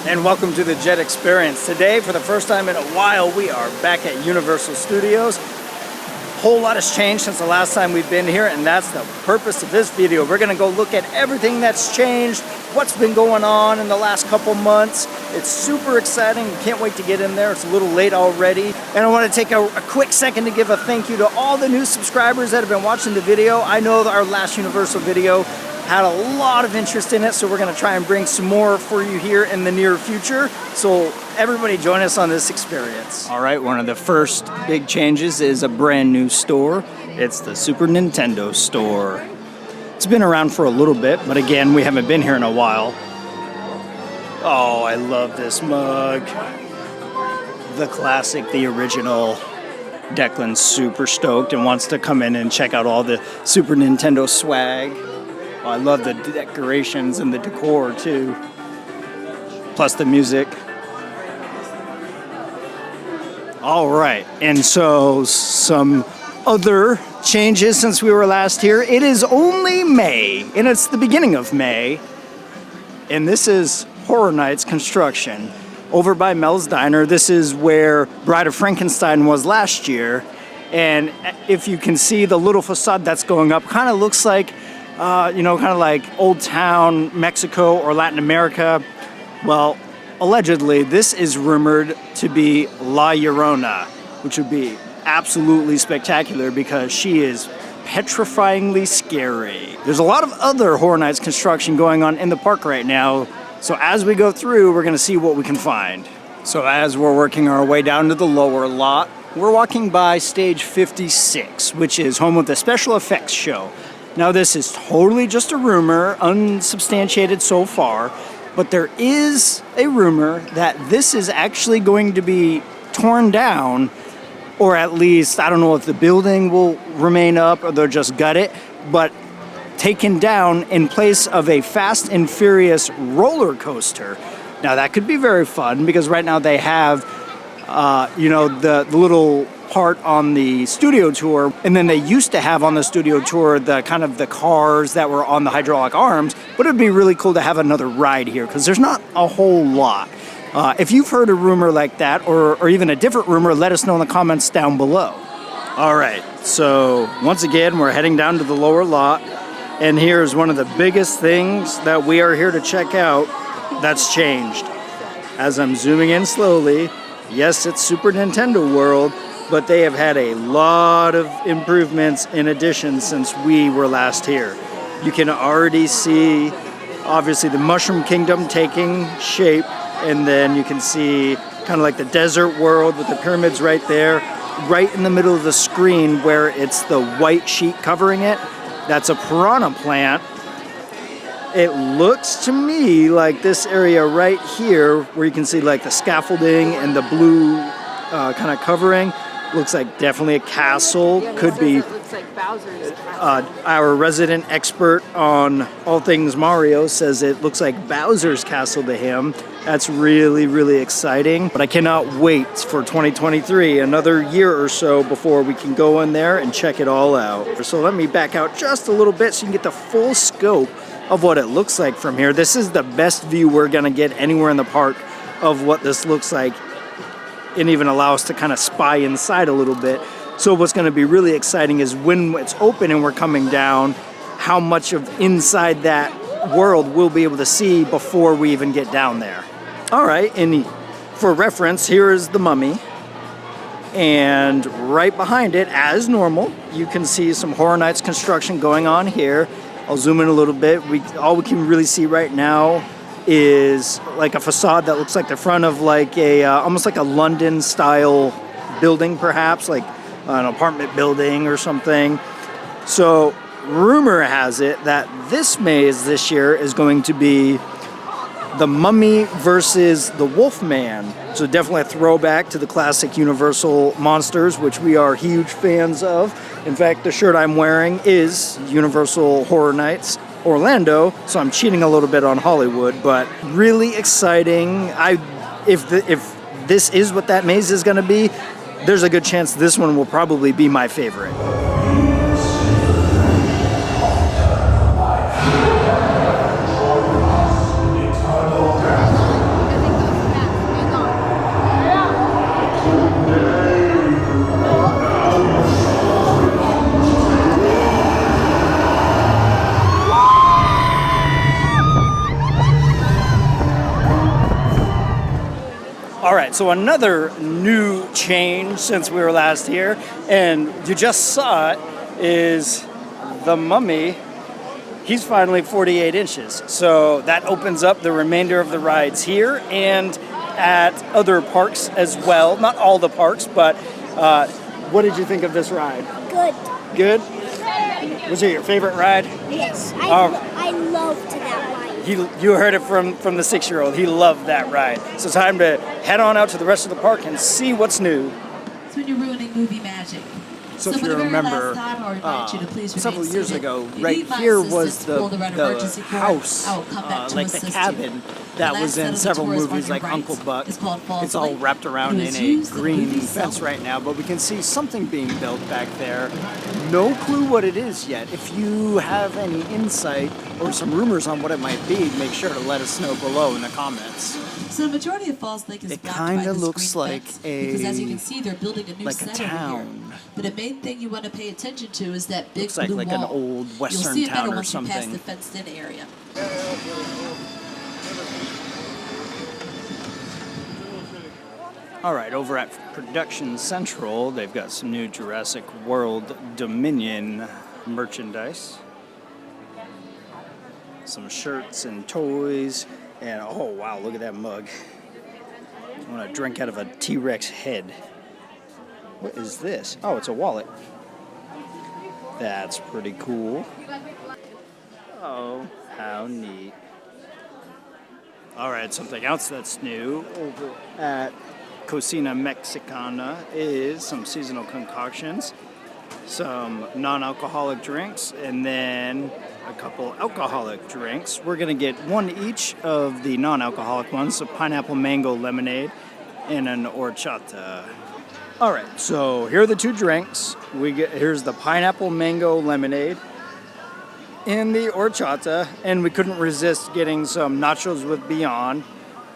And welcome to the Jet Experience. Today, for the first time in a while, we are back at Universal Studios. Whole lot has changed since the last time we've been here, and that's the purpose of this video. We're gonna go look at everything that's changed, what's been going on in the last couple months. It's super exciting. Can't wait to get in there. It's a little late already. And I want to take a quick second to give a thank you to all the new subscribers that have been watching the video. I know that our last Universal video had a lot of interest in it, so we're gonna try and bring some more for you here in the near future. So everybody join us on this experience. All right, one of the first big changes is a brand new store. It's the Super Nintendo store. It's been around for a little bit, but again, we haven't been here in a while. Oh, I love this mug. The classic, the original. Declan's super stoked and wants to come in and check out all the Super Nintendo swag. I love the decorations and the decor too, plus the music. All right, and so some other changes since we were last here. It is only May, and it's the beginning of May, and this is Horror Nights construction over by Mel's Diner. This is where Bride of Frankenstein was last year, and if you can see the little facade that's going up, kind of looks like kind of like Old Town, Mexico, or Latin America. Well, allegedly, this is rumored to be La Llorona, which would be absolutely spectacular because she is petrifyingly scary. There's a lot of other Horror Nights construction going on in the park right now, so as we go through, we're gonna see what we can find. So as we're working our way down to the lower lot, we're walking by stage 56, which is home of the special effects show. Now, this is totally just a rumor, unsubstantiated so far, but there is a rumor that this is actually going to be torn down, or at least, I don't know if the building will remain up or they'll just gut it, but taken down in place of a Fast and Furious roller coaster. Now, that could be very fun because right now they have, the little part on the studio tour, and then they used to have on the studio tour the kind of the cars that were on the hydraulic arms, but it'd be really cool to have another ride here because there's not a whole lot. If you've heard a rumor like that or even a different rumor, let us know in the comments down below. All right, so once again, we're heading down to the lower lot, and here's one of the biggest things that we are here to check out that's changed. As I'm zooming in slowly, yes, it's Super Nintendo World, but they have had a lot of improvements in addition since we were last here. You can already see, obviously, the Mushroom Kingdom taking shape, and then you can see kind of like the desert world with the pyramids right there, right in the middle of the screen where it's the white sheet covering it. That's a piranha plant. It looks to me like this area right here, where you can see like the scaffolding and the blue kind of covering, looks like definitely a castle. Yeah, could be. It looks like Bowser's castle. Our resident expert on all things Mario says it looks like Bowser's castle to him. That's really, really exciting. But I cannot wait for 2023, another year or so before we can go in there and check it all out. So let me back out just a little bit so you can get the full scope of what it looks like from here. This is the best view we're gonna get anywhere in the park of what this looks like, and even allow us to kind of spy inside a little bit. So what's gonna be really exciting is when it's open and we're coming down, how much of inside that world we'll be able to see before we even get down there. All right, and for reference, here is the Mummy. And right behind it, as normal, you can see some Horror Nights construction going on here. I'll zoom in a little bit. All we can really see right now is like a facade that looks like the front of like a almost like a London style building, perhaps like an apartment building or something. So rumor has it that this maze this year is going to be the Mummy versus the Wolfman. So definitely a throwback to the classic Universal monsters, which we are huge fans of. In fact, the shirt I'm wearing is Universal Horror Nights Orlando, so I'm cheating a little bit on Hollywood, but really exciting. If this is what that maze is going to be, there's a good chance this one will probably be my favorite. All right, so another new change since we were last here, and you just saw it, is the Mummy. He's finally 48 inches. So that opens up the remainder of the rides here and at other parks as well. Not all the parks, but what did you think of this ride? Good. Good? Was it your favorite ride? Yes, I loved that ride. You heard it from the 6-year-old. He loved that ride. So time to head on out to the rest of the park and see what's new. It's when you're ruining movie magic. So if you remember, several years ago, right here was the house, like the cabin that was in several movies like Uncle Buck. It's all wrapped around in a green fence right now, but we can see something being built back there. No clue what it is yet. If you have any insight or some rumors on what it might be, make sure to let us know below in the comments. So the majority of Falls Lake is it blocked by this green looks like fence, a because as you can see, they're building a new like set a town. over here. But the main thing you want to pay attention to is that big looks like blue an wall. old western You'll see it town better or once you pass something. the fenced-in area. All right, over at Production Central, they've got some new Jurassic World Dominion merchandise. Some shirts and toys, and oh wow, look at that mug. I want to drink out of a T-Rex head. What is this? Oh, it's a wallet. That's pretty cool. Oh, how neat. All right, something else that's new over at Cocina Mexicana is some seasonal concoctions, some non-alcoholic drinks, and then a couple alcoholic drinks. We're going to get one each of the non-alcoholic ones, so pineapple mango lemonade and an horchata. All right, so here are the two drinks. Here's the pineapple mango lemonade and the horchata, and we couldn't resist getting some nachos with Beyond.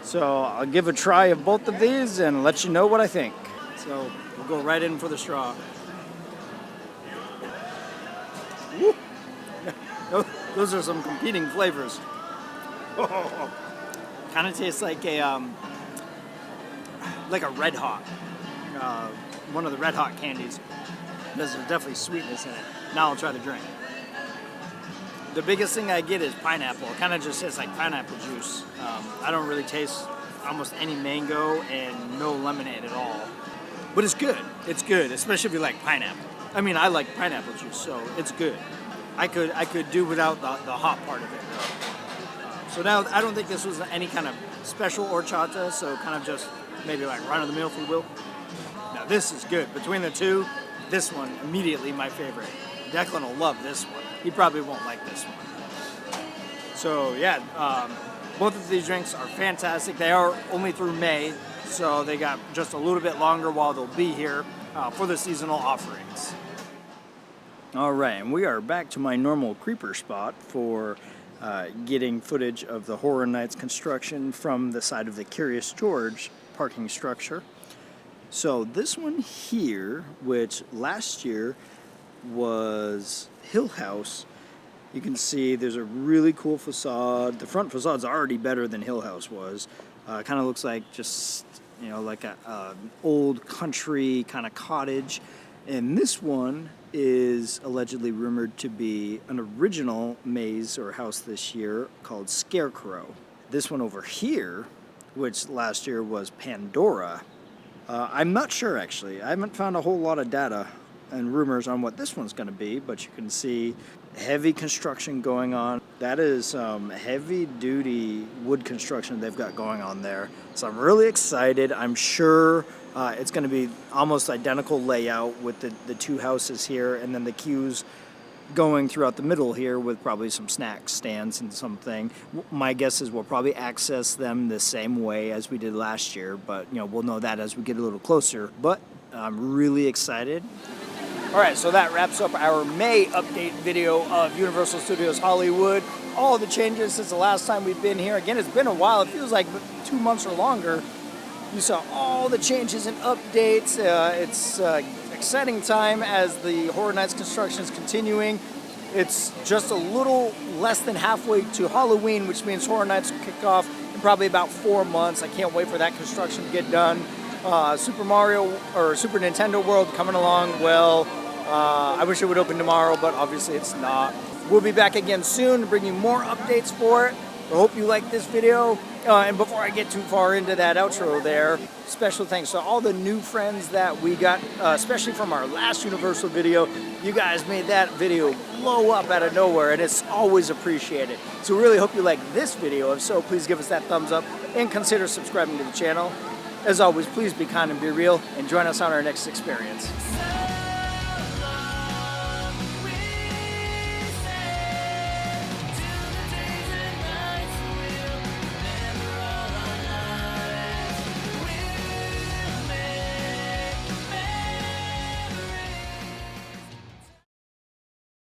So I'll give a try of both of these and let you know what I think. So we'll go right in for the straw. Woo. Those are some competing flavors. Kind of tastes like a Red Hot. One of the Red Hot candies. There's definitely sweetness in it. Now I'll try the drink. The biggest thing I get is pineapple. It kind of just tastes like pineapple juice. I don't really taste almost any mango and no lemonade at all. But it's good. It's good, especially if you like pineapple. I mean, I like pineapple juice, so it's good. I could do without the hot part of it, though. So now, I don't think this was any kind of special horchata, so kind of just maybe like run-of-the-mill, if you will. Now, this is good. Between the two, this one, immediately my favorite. Declan will love this one. He probably won't like this one. So, yeah, both of these drinks are fantastic. They are only through May, so they got just a little bit longer while they'll be here for the seasonal offerings. All right, and we are back to my normal creeper spot for getting footage of the Horror Nights construction from the side of the Curious George parking structure. So this one here, which last year was Hill House, you can see there's a really cool facade. The front facade's already better than Hill House was. Kind of looks like just, like a old country kind of cottage. And this one is allegedly rumored to be an original maze or house this year called Scarecrow. This one over here, which last year was Pandora, I'm not sure actually. I haven't found a whole lot of data and rumors on what this one's going to be, but you can see heavy construction going on. That is some heavy-duty wood construction they've got going on there. So I'm really excited. I'm sure it's going to be almost identical layout with the two houses here, and then the queues going throughout the middle here with probably some snack stands and something. My guess is we'll probably access them the same way as we did last year, but we'll know that as we get a little closer. But I'm really excited. All right, so that wraps up our May update video of Universal Studios Hollywood. All the changes since the last time we've been here. Again, it's been a while. It feels like 2 months or longer. You saw all the changes and updates. It's exciting time as the Horror Nights construction is continuing. It's just a little less than halfway to Halloween, which means Horror Nights will kick off in probably about 4 months. I can't wait for that construction to get done. Super Mario or Super Nintendo World coming along well. I wish it would open tomorrow, but obviously it's not. We'll be back again soon to bring you more updates for it. I hope you like this video. And before I get too far into that outro there, special thanks to all the new friends that we got, especially from our last Universal video. You guys made that video blow up out of nowhere, and it's always appreciated. So we really hope you like this video. If so, please give us that thumbs up and consider subscribing to the channel. As always, please be kind and be real, and join us on our next experience.